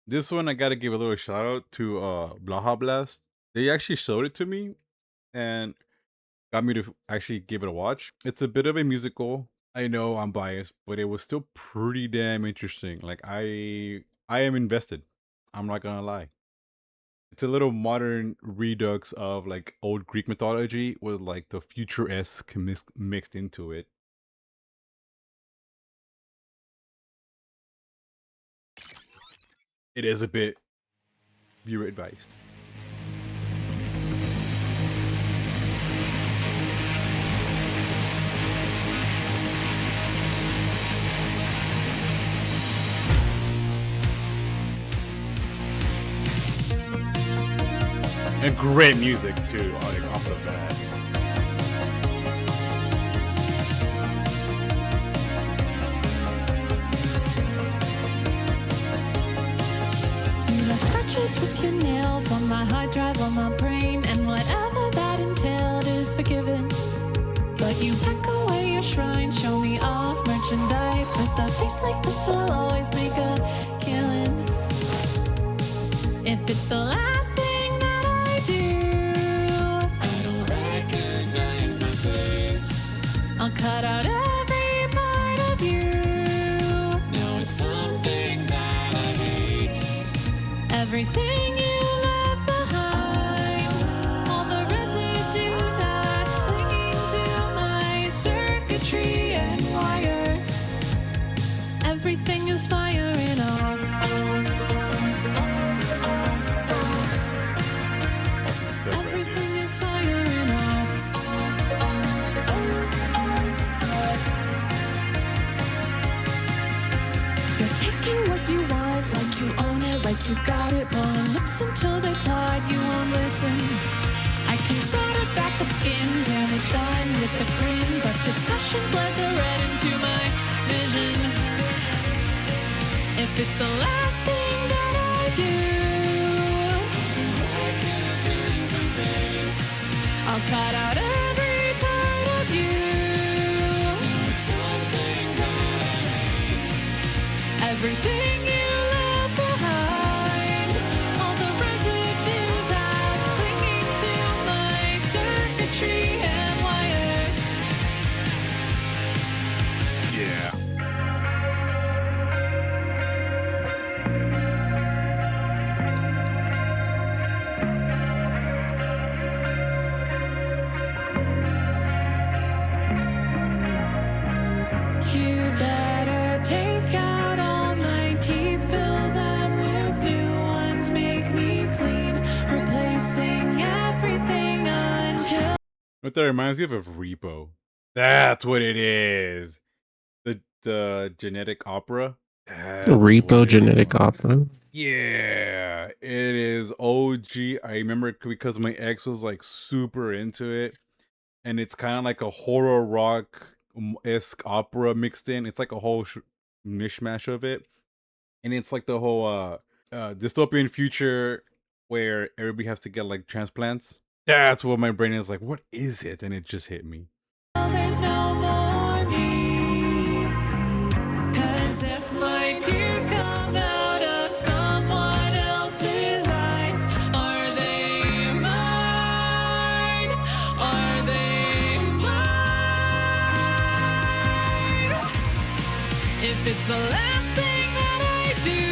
This one I gotta give a little shout out to Blaha Blast. They actually showed it to me and got me to actually give it a watch. It's a bit of a musical. I know I'm biased, but it was still pretty damn interesting. Like I am invested. I'm not gonna lie. It's a little modern redux of like old Greek mythology with like the future-esque mixed into it. It is a bit viewer advised. And great music too, like off the bat. You left scratches with your nails on my hard drive, on my brain, and whatever that entailed is forgiven. But you pack away your shrine, show me off merchandise. With a face like this, will always make a killing. If it's the last thing that I do, I don't recognize my face. I'll cut out every part of you. Now it's something that I hate. Everything you left behind, all the residue that's clinging to my circuitry and wires. Everything is firing off. Everything is firing off. You're taking what you want, like you own it, like you got it. Blowing lips until they're tired, you won't listen. I can solder back the skin, damage done with the grin, but this passion bled the red into my vision. If it's the last thing that I do, I'll cut out every part of you. It's something that I hate. Everything you left behind, all the residue that's clinging to my circuitry and wires. Yeah. You better take out all my teeth, fill them with new ones, make me clean, replacing everything until What that reminds me of Repo. That's what it is. The genetic opera. That's what Repo it Genetic is. Opera. Yeah, it is OG. I remember it because my ex was like super into it, and it's kind of like a horror rock esque opera mixed in. It's like a whole mishmash of it, and it's like the whole dystopian future where everybody has to get like transplants. That's what my brain is like. What is it? And it just hit me. there's no more me. 'Cause if my tears come out of someone else's eyes, are they mine? Are they mine? If it's the last thing that I do,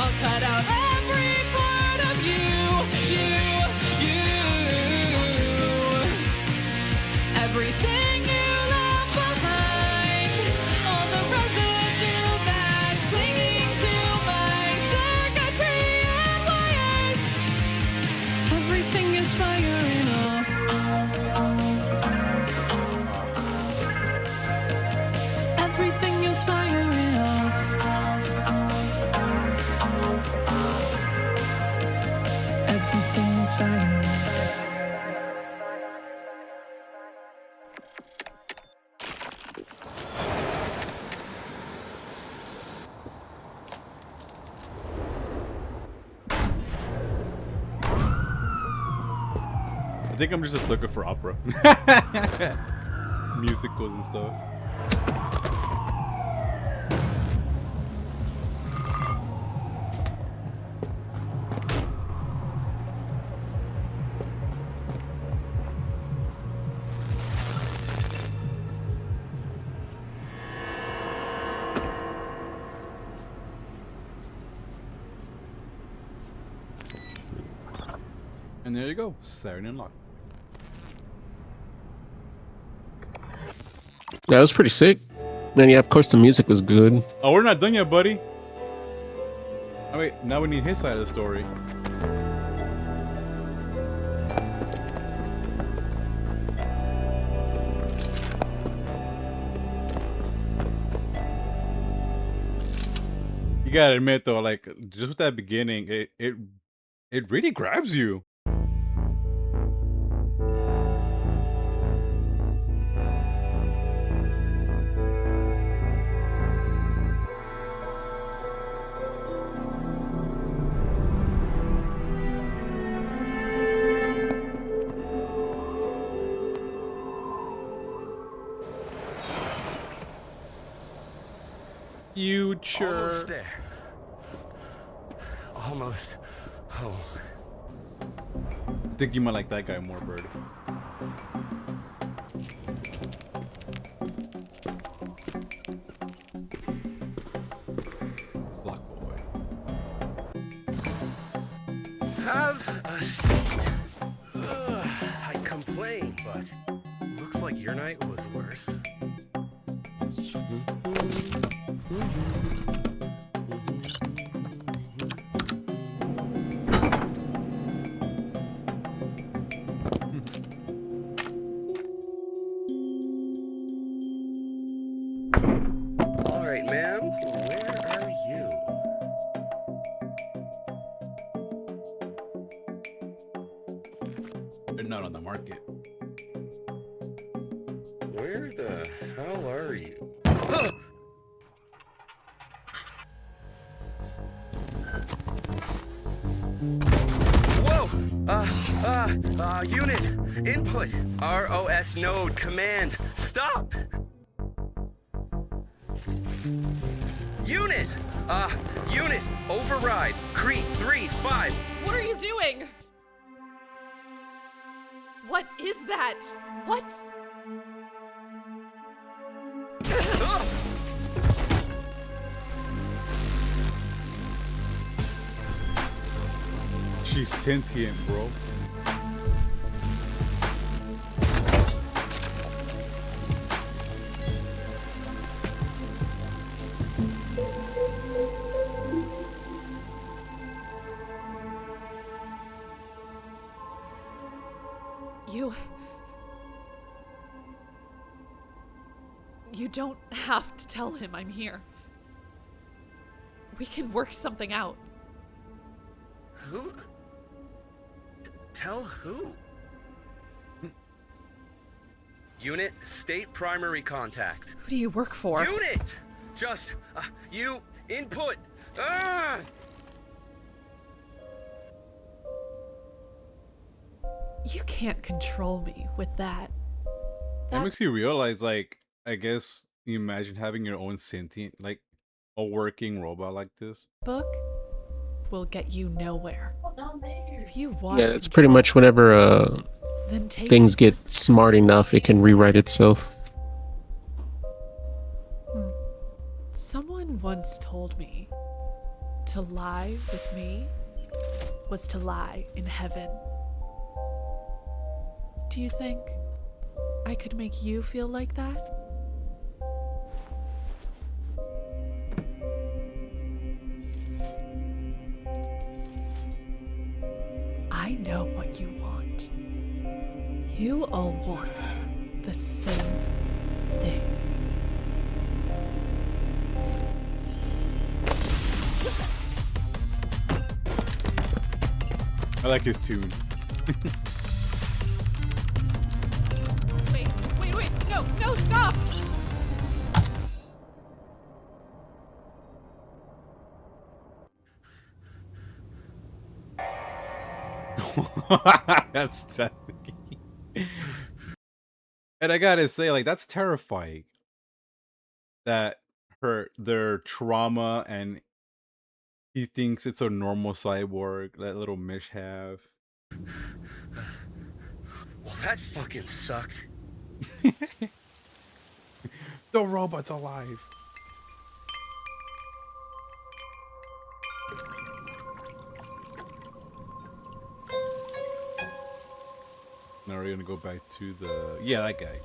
I'll cut out every part of you. Everything you left behind, all the residue that's clinging to my circuitry and wires. Everything is firing off. Everything is firing off. Everything is firing off. I think I'm just a sucker for opera, musicals and stuff. And there you go, siren and lock. That was pretty sick. And yeah, of course the music was good. Oh, we're not done yet, buddy. Oh wait, now we need his side of the story. You gotta admit though, like just with that beginning, it really grabs you. Future. Almost there. Almost home. I think you might like that guy more, Bird. Lockboy. Have a seat. Ugh, I'd complain, but looks like your night was worse. All right, ma'am, where are you? They're not on the market. Where the hell are you? Whoa! Unit, input, ROS node, command, stop! Unit, unit, override, Crete 3-5. What are you doing? What is that? What? Ugh! She's sentient, bro. You don't have to tell him I'm here. We can work something out. Who? Tell who? Unit, state primary contact. Who do you work for? Unit! Just, you, input. Ah! You can't control me with that. That makes you realize, like, I guess you imagine having your own sentient, like, a working robot like this. Book will get you nowhere. If you want Yeah, it's pretty much whenever then take things it. get smart enough, it can rewrite itself. Someone once told me to lie with me was to lie in heaven. Do you think I could make you feel like that? I know what you want. You all want the same thing. I like his tune. Wait, no, stop! That's definitely. And I gotta say, like, that's terrifying. That their trauma, and he thinks it's a normal cyborg, that little mishap. Well, that fucking sucked. The robot's alive. Now we're gonna go back to the that guy.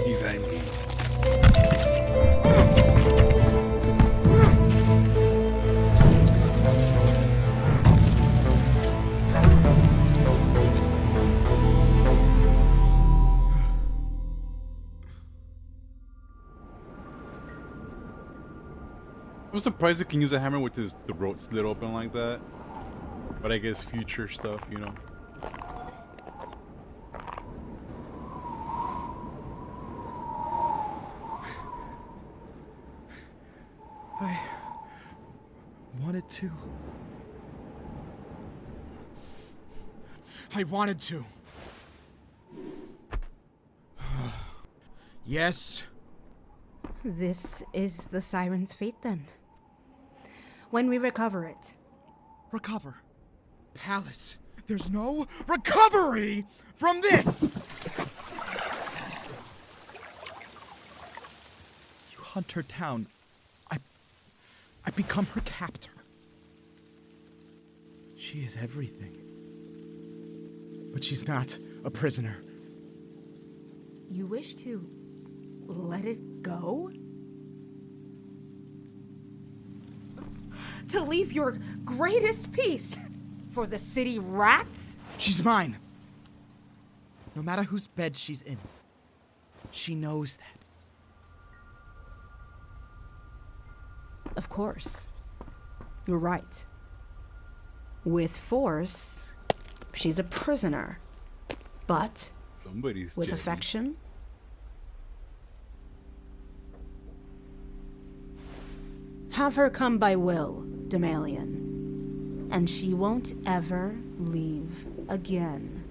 He's angry. I'm surprised it can use a hammer with his throat slit open like that. But I guess future stuff, you know. I wanted to. I wanted to. Yes. This is the siren's fate, then. When we recover it. Recover. Palace. There's no recovery from this! You hunt her down. I become her captor. She is everything. But she's not a prisoner. You wish to let it go? To leave your greatest piece for the city rats? She's mine. No matter whose bed she's in. She knows that. Of course. You're right. With force, she's a prisoner. But Somebody's with Jenny. affection, have her come by will, Damalian, and she won't ever leave again.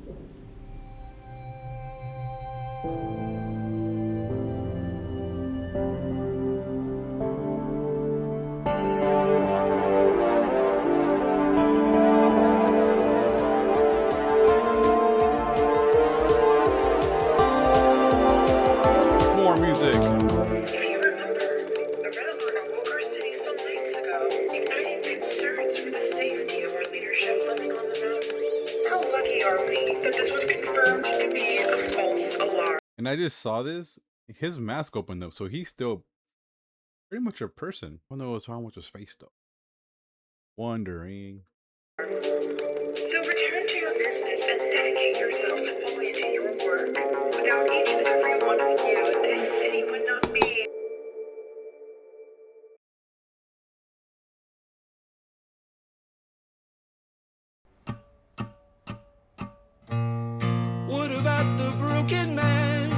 More music. If you remember, a rebel awoke our city some nights ago, igniting concerns for the safety of our leadership living on the mountain. How lucky are we that this was confirmed to be a false alarm? And I just saw this. His mask opened up, so he's still pretty much a person. I don't know what's wrong with his face though. Wondering. So return to your business and dedicate yourselves fully to your work. Without each and every one of you, this city would not be. What about the broken man?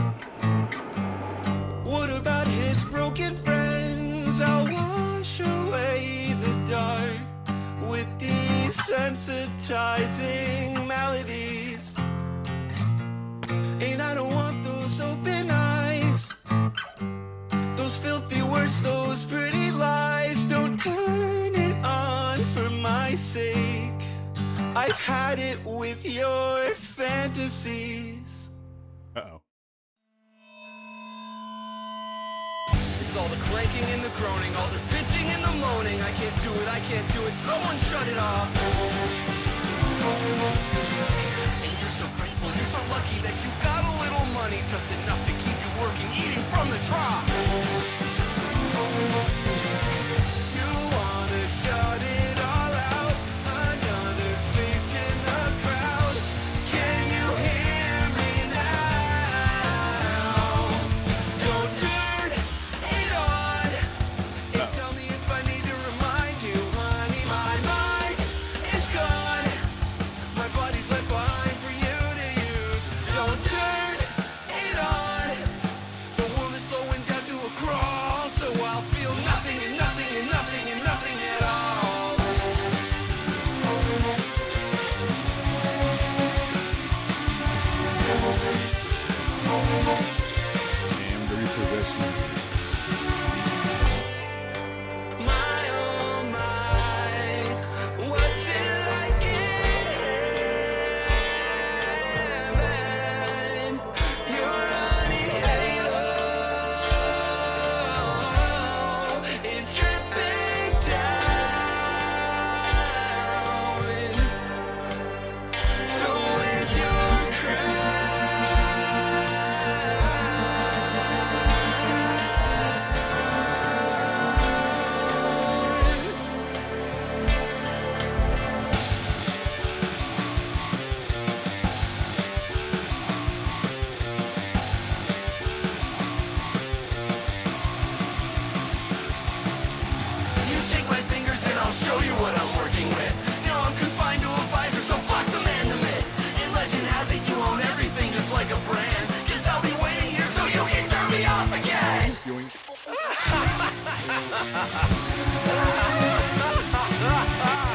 What about his broken friends? I'll wash away the dark with these sensitizing melodies. And I don't want those open eyes, those filthy words, those pretty lies. Don't turn it on for my sake. I've had it with your fantasies. Uh-oh. It's all the clanking and the groaning, all the bitching and the moaning. I can't do it, someone shut it off. And you're so grateful, you're so lucky that you got a little money, just enough to keep you working, eating from the top. You wanna shut it all out, another face in the crowd. Can you hear me now? Don't turn it on and tell me if I need to remind you, honey. My mind is gone, my body's left behind for you to use. Don't turn it on, the world is slowing down to a crawl, so I'll feel nothing and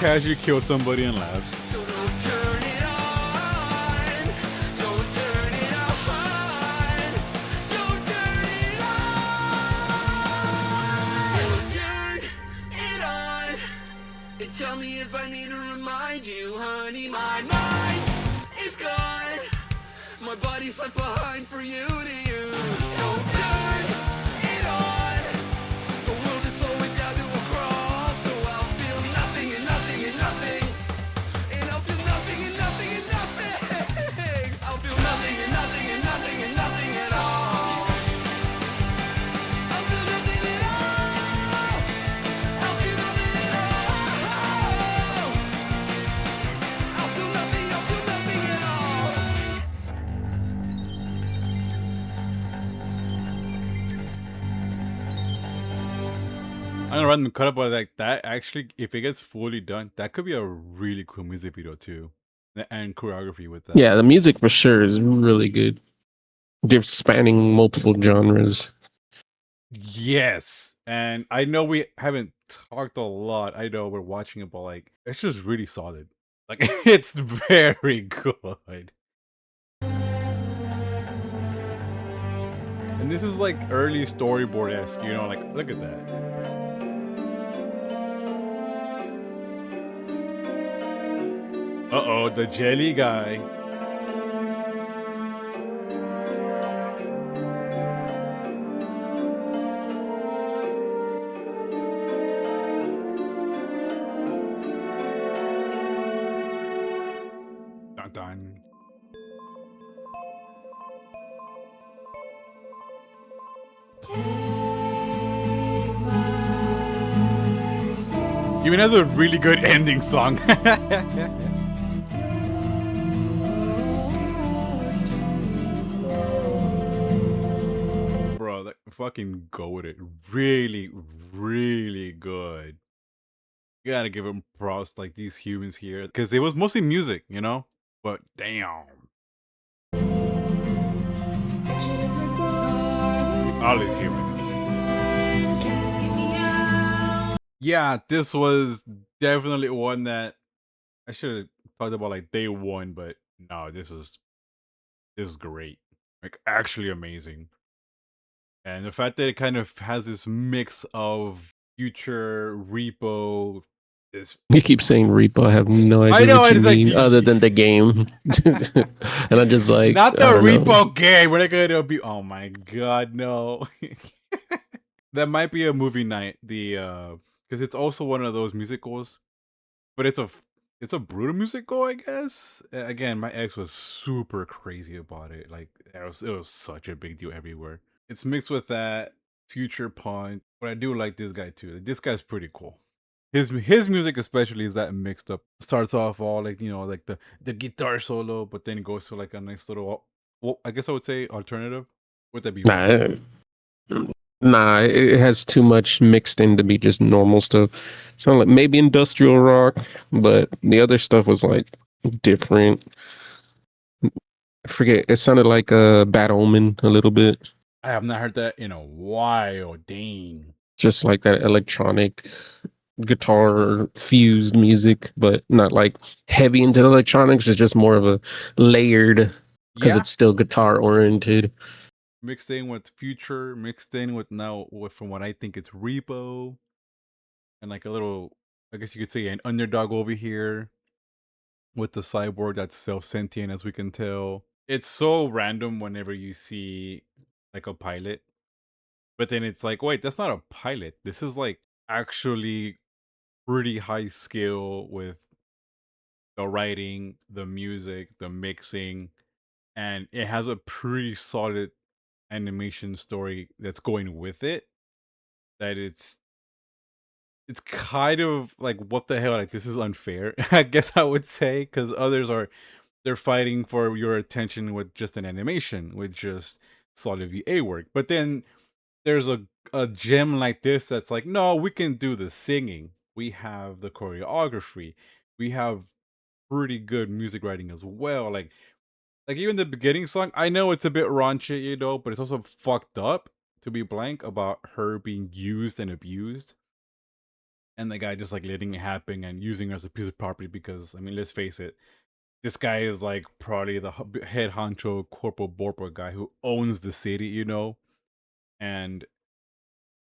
casually kills somebody and laughs. So don't turn it on. Don't turn it on. Don't turn it on. Don't turn it on. And tell me if I need to remind you, honey. My mind is gone. My body's left behind for you to use. Don't turn it on. The world is slowing down to a crawl, so I'll feel nothing and nothing and nothing. And I'll feel nothing and nothing and nothing. I'll feel nothing and nothing and nothing and nothing at all. I'll feel nothing at all. I'll feel nothing at all. I'll feel nothing at all. I'm gonna run the cut up, but like that actually, if it gets fully done, that could be a really cool music video too, and choreography with that. Yeah, the music for sure is really good. They're spanning multiple genres. Yes, and I know we haven't talked a lot. I know we're watching it, but like it's just really solid. Like it's very good. And this is like early storyboard esque, you know, like look at that. Uh-oh, the jelly guy. Dun dun. Even has a really good ending song. Bro, that fucking go with it. Really, really good. You gotta give him props, like these humans here, because it was mostly music, you know. But damn, all these humans. Yeah, this was definitely one that I should have talked about like day one, but no, this is great. Like actually amazing. And the fact that it kind of has this mix of future repo, this You keep saying repo. I have no I idea know, what you it's like mean, other than the game. And I'm just like, not the I don't know. repo game. We're not gonna be. Oh my god, no. That might be a movie night. The because it's also one of those musicals, but it's a brutal musical, I guess. Again, my ex was super crazy about it. Like it was such a big deal everywhere. It's mixed with that future punk, but I do like this guy too. Like, this guy's pretty cool. His music especially is that mixed up. Starts off all like like the guitar solo, but then it goes to like a nice little, well, I guess I would say alternative. Would that be Nah, wrong? nah, it has too much mixed in to be just normal stuff. Sound like maybe industrial rock, but the other stuff was like different. I forget. It sounded like a Bad Omen a little bit, I have not heard that in a while. Dang. just like that electronic guitar fused music, but not like heavy into the electronics. It's just more of a layered because Yeah, it's still guitar oriented. mixed in with future, mixed in with now from what I think it's repo, and like a little, I guess you could say an underdog over here with the cyborg that's self-sentient, as we can tell. It's so random whenever you see like a pilot, but then it's like, wait, that's not a pilot. This is like actually pretty high skill with the writing, the music, the mixing, and it has a pretty solid animation story that's going with it. That it's kind of like, what the hell, like this is unfair. I guess I would say, because others they're fighting for your attention with just an animation, with just solid VA work. But then there's a gem like this that's like, no, we can do the singing. We have the choreography. We have pretty good music writing as well. Like even the beginning song, I know it's a bit raunchy, but it's also fucked up, to be blank, about her being used and abused. and the guy just like letting it happen and using her as a piece of property because I mean, let's face it, this guy is like probably the head honcho corporal borpo guy who owns the city, you know, and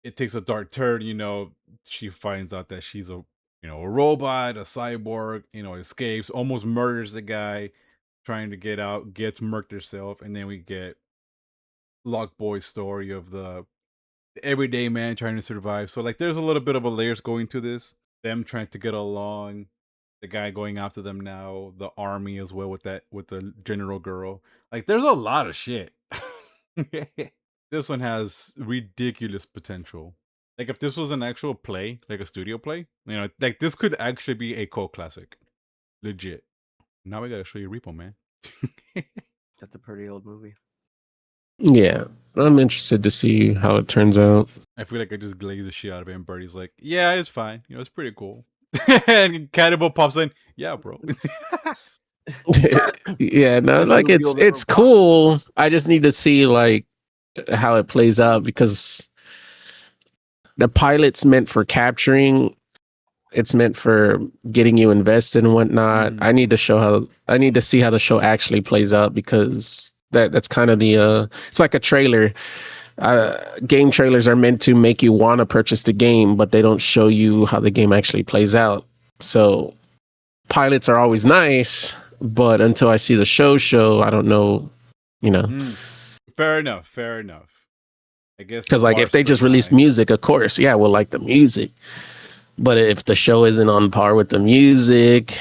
it takes a dark turn, you know. She finds out that she's a robot, a cyborg, escapes, almost murders the guy trying to get out, gets murked herself, and then we get Lockboy's story of the everyday man trying to survive. So like there's a little bit of a layers going to this. Them trying to get along, the guy going after them now, the army as well with the general girl. Like there's a lot of shit. This one has ridiculous potential. Like if this was an actual play, like a studio play, like this could actually be a cult classic. Legit. Now we gotta show you Repo Man. That's a pretty old movie. Yeah, I'm interested to see how it turns out. I feel like I just glazed the shit out of it, and Birdie's like, "Yeah, it's fine. It's pretty cool." And Cannibal pops in, "Yeah, bro." Yeah, no, This like movie will never it's cool. I just need to see like how it plays out because the pilot's meant for capturing. It's meant for getting you invested and whatnot. I need to see how the show actually plays out because that's kind of the it's like a trailer. Game trailers are meant to make you want to purchase the game, but they don't show you how the game actually plays out. So pilots are always nice, but until I see the show, I don't know, Fair enough. I guess because like if they just release music, of course, yeah, we'll like the music. But if the show isn't on par with the music,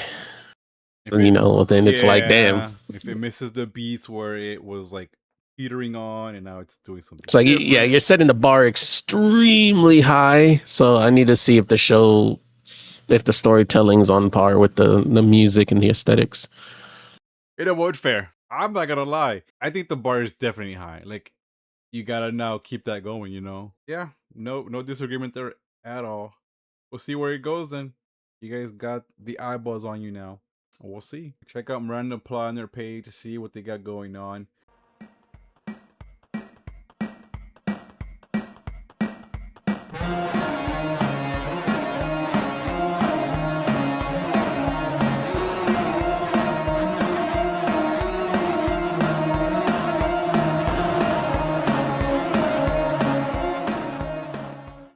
then it's like, damn. If it misses the beats where it was like petering on and now it's doing something. It's like, yeah, you're setting the bar extremely high. So I need to see if if the storytelling's on par with the music and the aesthetics. You know what? Fair. I'm not gonna lie. I think the bar is definitely high. Like, you gotta now keep that going. Yeah. No disagreement there at all. We'll see where it goes then. You guys got the eyeballs on you now. We'll see. Check out Miranda Plot on their page to see what they got going on.